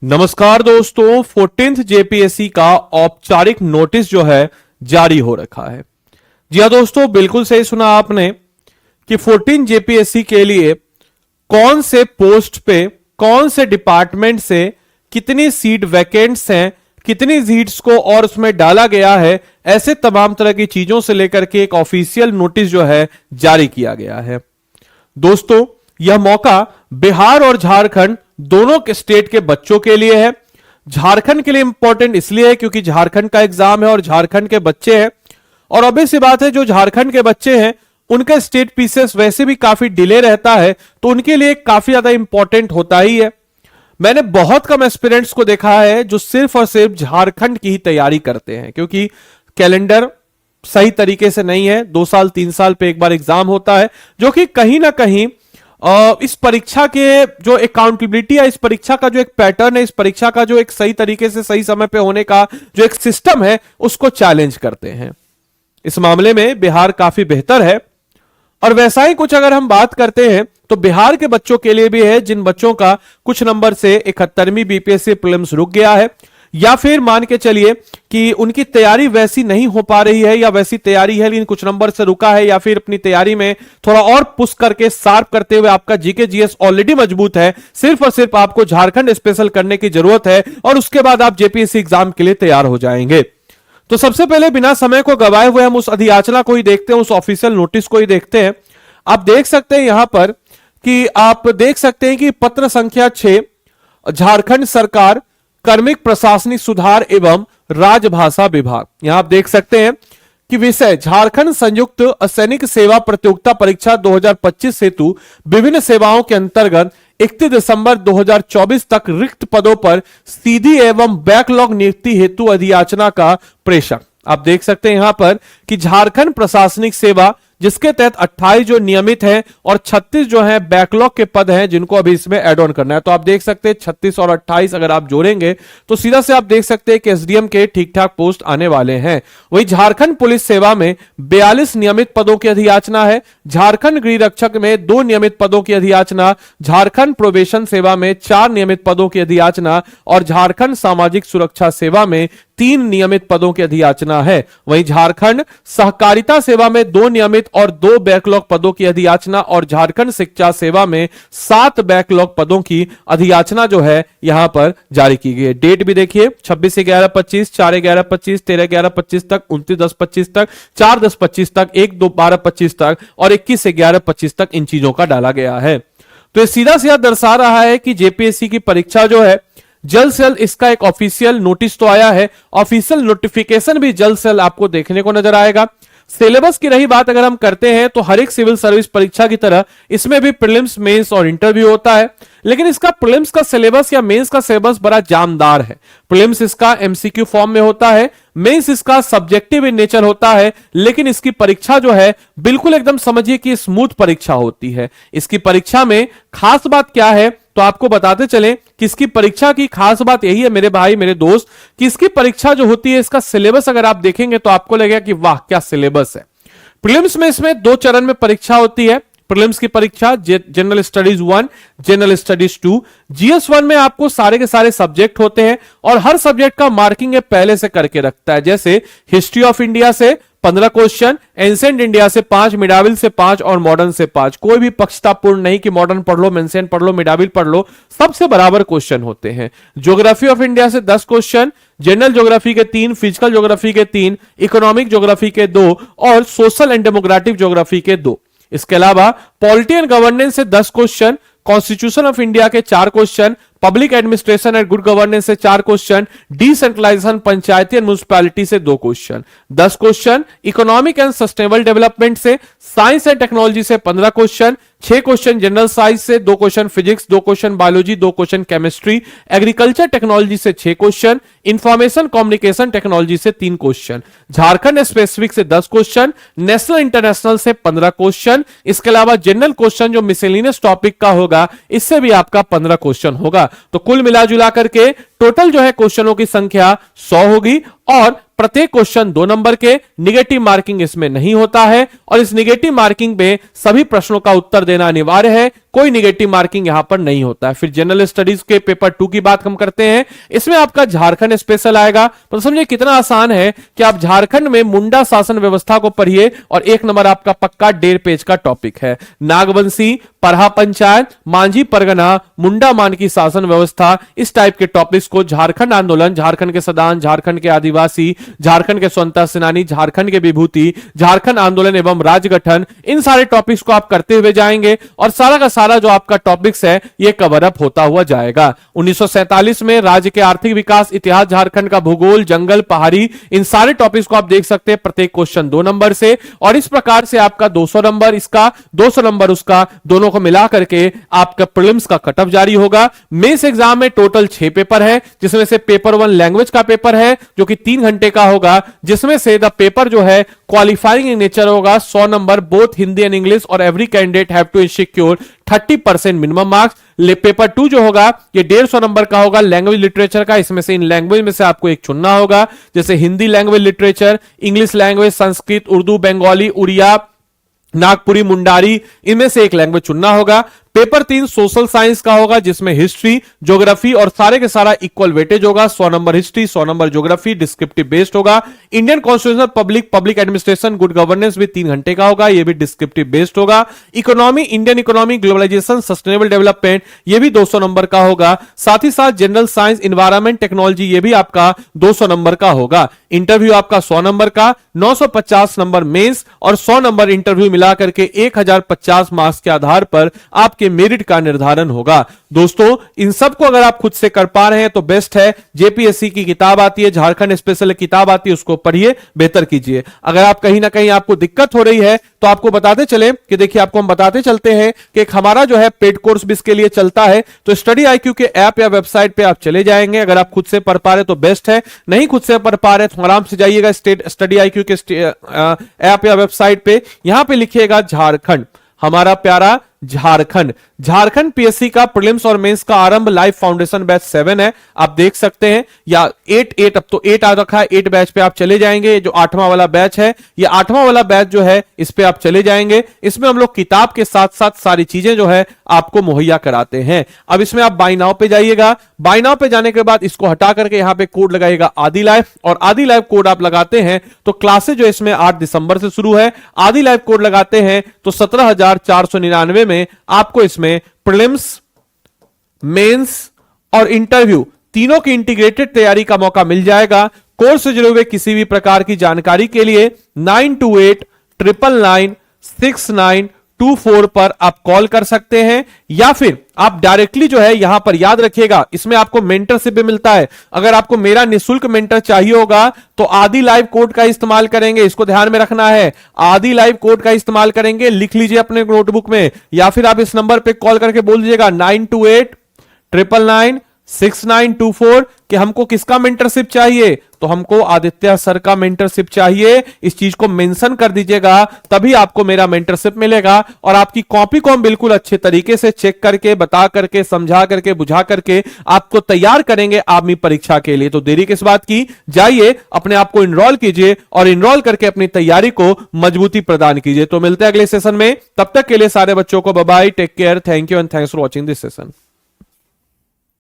नमस्कार दोस्तों, 14th JPSC का औपचारिक नोटिस जो है जारी हो रखा है। जी हाँ दोस्तों, बिल्कुल सही सुना आपने कि 14 जेपीएससी के लिए कौन से पोस्ट पे कौन से डिपार्टमेंट से कितनी सीट वैकेंट्स हैं, कितनी सीट्स को और उसमें डाला गया है, ऐसे तमाम तरह की चीजों से लेकर के एक ऑफिशियल नोटिस जो है जारी किया गया है। दोस्तों, यह मौका बिहार और झारखंड दोनों के स्टेट के बच्चों के लिए है। झारखंड के लिए इंपॉर्टेंट इसलिए है क्योंकि झारखंड का एग्जाम है और झारखंड के बच्चे हैं, और ऑब्वियस सी बात है जो झारखंड के बच्चे हैं उनका स्टेट पीसीएस वैसे भी काफी डिले रहता है, तो उनके लिए काफी ज्यादा इंपॉर्टेंट होता ही है। मैंने बहुत कम एस्पिरेंट्स को देखा है जो सिर्फ और सिर्फ झारखंड की ही तैयारी करते हैं, क्योंकि कैलेंडर सही तरीके से नहीं है। 2 साल 3 साल पे एक बार एग्जाम होता है, जो कि कहीं ना कहीं इस परीक्षा के जो अकाउंटेबिलिटी है, इस परीक्षा का जो एक पैटर्न है, इस परीक्षा का जो एक सही तरीके से सही समय पे होने का जो एक सिस्टम है, उसको चैलेंज करते हैं। इस मामले में बिहार काफी बेहतर है। और वैसा ही कुछ अगर हम बात करते हैं तो बिहार के बच्चों के लिए भी है जिन बच्चों का कुछ नंबर से 71वीं बीपीएससी प्रीलिम्स रुक गया है, या फिर मान के चलिए कि उनकी तैयारी वैसी नहीं हो पा रही है, या वैसी तैयारी है लेकिन कुछ नंबर से रुका है, या फिर अपनी तैयारी में थोड़ा और पुश करके शार्प करते हुए आपका जीके जीएस ऑलरेडी मजबूत है, सिर्फ और सिर्फ आपको झारखंड स्पेशल करने की जरूरत है और उसके बाद आप जेपीएससी एग्जाम के लिए तैयार हो जाएंगे। तो सबसे पहले बिना समय को गवाए हुए हम उस अधियाचना को ही देखते हैं, उस ऑफिशियल नोटिस को ही देखते हैं। आप देख सकते हैं यहां पर कि आप देख सकते हैं कि पत्र संख्या 6 झारखंड सरकार कार्मिक प्रशासनिक सुधार एवं राजभाषा विभाग। यहां आप देख सकते हैं कि विषय झारखंड संयुक्त सैनिक सेवा प्रतियोगिता परीक्षा 2025 हेतु विभिन्न सेवाओं के अंतर्गत 31 दिसंबर 2024 तक रिक्त पदों पर सीधी एवं बैकलॉग नियुक्ति हेतु अधियाचना का प्रेषण। आप देख सकते हैं यहां पर कि झारखंड प्रशासनिक सेवा जिसके तहत 28 जो नियमित हैं और 36 जो हैं बैकलॉग के पद हैं जिनको अभी इसमें ऐड ऑन करना है। तो आप देख सकते हैं 36 और 28 अगर आप जोड़ेंगे तो सीधा से आप देख सकते हैं कि एसडीएम के ठीक ठाक पोस्ट आने वाले हैं। वही झारखंड पुलिस सेवा में 42 नियमित पदों की अधियाचना है, झारखंड गृह रक्षक में 2 नियमित पदों की अधियाचना, झारखंड प्रोबेशन सेवा में 4 नियमित पदों की अधियाचना और झारखंड सामाजिक सुरक्षा सेवा में 3 नियमित पदों की अधियाचना है। वहीं झारखंड सहकारिता सेवा में 2 नियमित और 2 बैकलॉग पदों की अधियाचना और झारखंड शिक्षा सेवा में 7 बैकलॉग पदों की अधियाचना जो है यहां पर जारी की गई है। डेट भी देखिए 26/11/25, 4/11/25, 13/11/25 तक, 29/10/25 तक, 4/10/25 तक, 1/2/12/25 तक और 21/11/25 तक इन चीजों का डाला गया है। तो ये सीधा सीधा दर्शा रहा है कि जेपीएससी की परीक्षा जो है जल्द से जल्द इसका एक ऑफिशियल नोटिस तो आया है, ऑफिशियल नोटिफिकेशन भी जल्द से जल्द आपको देखने को नजर आएगा। सिलेबस की रही बात अगर हम करते हैं तो हर एक सिविल सर्विस परीक्षा की तरह इसमें भी प्रीलिम्स, मेंस और इंटरव्यू होता है, लेकिन इसका प्रीलिम्स का सिलेबस या मेंस का सिलेबस बड़ा जानदार है। प्रीलिम्स इसका एमसीक्यू फॉर्म में होता है, मेंस इसका सब्जेक्टिव इन नेचर होता है, लेकिन इसकी परीक्षा जो है बिल्कुल एकदम समझिए कि स्मूथ परीक्षा होती है। इसकी परीक्षा में खास बात क्या है तो आपको बताते चलें कि इसकी परीक्षा की खास बात यही है मेरे भाई मेरे दोस्त, कि इसकी परीक्षा जो होती है इसका सिलेबस अगर आप देखेंगे तो आपको लगेगा कि वाह क्या सिलेबस है। प्रीलिम्स में इसमें 2 चरण में परीक्षा होती है। प्रीलिम्स की परीक्षा general studies 1, general studies 2। GS 1 में आपको सारे के सारे सब्जेक्ट होते हैं और हर सब्जेक्ट का मार्किंग पहले से करके रखता है। जैसे हिस्ट्री ऑफ इंडिया से 15 क्वेश्चन, एंशिएंट इंडिया से 5, मिडाविल से 5 और मॉडर्न से 5। कोई भी पक्षतापूर्ण नहीं कि मॉडर्न पढ़ लो, एंशिएंट पढ़ लो, मिडाविल पढ़ लो, सबसे बराबर क्वेश्चन होते हैं। ज्योग्राफी ऑफ इंडिया से 10 क्वेश्चन, जनरल ज्योग्राफी के 3, फिजिकल ज्योग्राफी के 3, इकोनॉमिक ज्योग्राफी के 2 और सोशल एंड डेमोग्राफिक ज्योग्राफी के 2। इसके अलावा पॉलिटी एंड गवर्नेंस से 10 क्वेश्चन, कॉन्स्टिट्यूशन ऑफ इंडिया के 4 question, public administration and good governance से 4 question, decentralisation Panchayati and municipality से 2 question, 10 question, economic and sustainable development से, साइंस एंड टेक्नोलॉजी से 15 क्वेश्चन, 6 क्वेश्चन जनरल साइंस से, 2 question physics, 2 question biology, 2 question chemistry, agriculture technology से 6 question, information communication technology से 3 question, Jharkhand specific से 10 question, national international से 15 question. इसके अलावा general question जो मिसलेनियस टॉपिक का होगा इससे भी आपका 15 क्वेश्चन होगा। तो कुल मिला जुला करके टोटल जो है क्वेश्चनों की संख्या 100 होगी और प्रत्येक क्वेश्चन 2 नंबर के, निगेटिव मार्किंग इसमें नहीं होता है और इस निगेटिव मार्किंग में सभी प्रश्नों का उत्तर देना अनिवार्य है, कोई निगेटिव मार्किंग यहां पर नहीं होता है। फिर जनरल स्टडीज के पेपर 2 की बात हम करते हैं, इसमें आपका झारखंड स्पेशल आएगा। तो समझिए कितना आसान है कि आप झारखंड में मुंडा शासन व्यवस्था को पढ़िए और 1 नंबर आपका पक्का 1.5 पेज का टॉपिक है। नागवंशी, परहा पंचायत, मांझी परगना, मुंडा मान की शासन व्यवस्था, इस टाइप के टॉपिक्स को, झारखंड आंदोलन, झारखंड के सदान, झारखंड के आदिवासी, झारखंड के स्वतंत्रता सेनानी, झारखंड के विभूति, झारखंड आंदोलन एवं राज्य गठन, इन सारे टॉपिक्स को आप करते हुए जाएंगे और सारा का सारा जो आपका टॉपिक्स है ये कवर अप होता हुआ जाएगा। 1947 में राज्य के आर्थिक विकास, इतिहास झारखंड का, भूगोल, जंगल, पहाड़ी, इन सारे टॉपिक्स को आप देख सकते हैं प्रत्येक क्वेश्चन 2 नंबर से और इस प्रकार से आपका 200 नंबर इसका, 200 नंबर उसका, दोनों को मिला करके आपका प्रीलिम्स का कटऑफ जारी होगा। मेंस एग्जाम में टोटल 6 पेपर है, जिसमें से पेपर 1 लैंग्वेज का पेपर है जो कि 3 घंटे का होगा, जिसमें से द पेपर जो है क्वालिफाइंग इन नेचर होगा, 100 number both Hindi and English और every candidate have to secure 30% minimum marks. Paper 2 जो होगा ये 150 नंबर का होगा लैंग्वेज लिटरेचर का, इसमें से इन लैंग्वेज में से आपको एक चुनना होगा, जैसे Hindi language literature, English language, Sanskrit, Urdu, Bengali, Odia, Nagpuri, Mundari, इनमें से एक लैंग्वेज चुनना होगा। पेपर 3 सोशल साइंस का होगा, जिसमें हिस्ट्री, ज्योग्राफी और सारे के सारा इक्वल वेटेज होगा, 100 number history, 100 number geography, descriptive based होगा। Indian constitution, public administration, good governance भी 3 घंटे का होगा, ये भी डिस्क्रिप्टिव बेस्ड होगा। Economy, Indian economy, globalisation, sustainable development, ये भी 200 नंबर का होगा। साथ ही साथ जनरल साइंस, इन्वायरमेंट, टेक्नोलॉजी, ये भी आपका 200 नंबर का होगा। इंटरव्यू आपका 100 नंबर का, 950 नंबर मेंस और 100 नंबर इंटरव्यू मिलाकर के 1050 मार्क्स के आधार पर आपके मेरिट का निर्धारण होगा। दोस्तों इन सब को अगर आप खुद से कर पा रहे हैं तो बेस्ट है। जेपीएससी की किताब आती है, झारखंड स्पेशल किताब आती है, उसको पढ़िए, बेहतर कीजिए। अगर आप कहीं ना कहीं आपको दिक्कत हो रही है तो आपको बताते चले कि देखिए, आपको हम बताते चलते हैं कि एक हमारा जो है पेड कोर्स भी इसके लिए चलता है। तो स्टडी आईक्यू के ऐप या वेबसाइट पे आप चले जाएंगे, अगर आप खुद से पढ़ पा रहे तो बेस्ट है, नहीं खुद से पढ़ पा रहे तो आराम से जाइएगा स्टडी आईक्यू के ऐप या वेबसाइट पे, यहां पे लिखिएगा झारखंड, हमारा प्यारा झारखंड। झारखंड पीएससी का प्रीलिम्स और मेंस का आरंभ लाइव फाउंडेशन बैच 7 है, आप देख सकते हैं, या 8 अब तो 8 आ रखा है, 8 बैच पे आप चले जाएंगे। जो 8वां वाला बैच है, ये 8वां वाला बैच जो है इस पे आप चले जाएंगे। इसमें हम लोग किताब के साथ साथ सारी चीजें जो है आपको मुहैया कराते हैं। अब इसमें आप बाय नाउ पे जाइएगा, बाय नाउ पे जाने के बाद इसको हटा करके यहां पे कोड लगाइएगा आदि लाइव, और आदि लाइव कोड आप लगाते हैं तो क्लासेज जो इसमें 8 दिसंबर से शुरू है, आदि लाइव कोड लगाते हैं तो 17,499 में आपको इसमें प्रीलिम्स, मेंस और इंटरव्यू तीनों की इंटीग्रेटेड तैयारी का मौका मिल जाएगा। कोर्स से जुड़े हुए किसी भी प्रकार की जानकारी के लिए 9289996924 पर आप कॉल कर सकते हैं, या फिर आप डायरेक्टली जो है यहां पर, याद रखिएगा इसमें आपको मेंटरशिप भी मिलता है। अगर आपको मेरा निःशुल्क मेंटर चाहिए होगा तो आदि लाइव कोड का इस्तेमाल करेंगे, इसको ध्यान में रखना है, आदि लाइव कोड का इस्तेमाल करेंगे, लिख लीजिए अपने नोटबुक में, या फिर आप इस नंबर पे कॉल करके बोल दीजिएगा 9289996924 कि हमको किसका मेंटरशिप चाहिए, तो हमको आदित्य सर का मेंटरशिप चाहिए, इस चीज को मेंशन कर दीजिएगा, तभी आपको मेरा मेंटरशिप मिलेगा। और आपकी कॉपी को हम बिल्कुल अच्छे तरीके से चेक करके, बता करके, समझा करके, बुझा करके आपको तैयार करेंगे आर्मी परीक्षा के लिए। तो देरी किस बात की, जाइए अपने आप को इनरोल कीजिए और इनरोल करके अपनी तैयारी को मजबूती प्रदान कीजिए। तो मिलते हैं अगले सेशन में, तब तक के लिए सारे बच्चों को bye bye, take care, thank you and thanks for watching this session.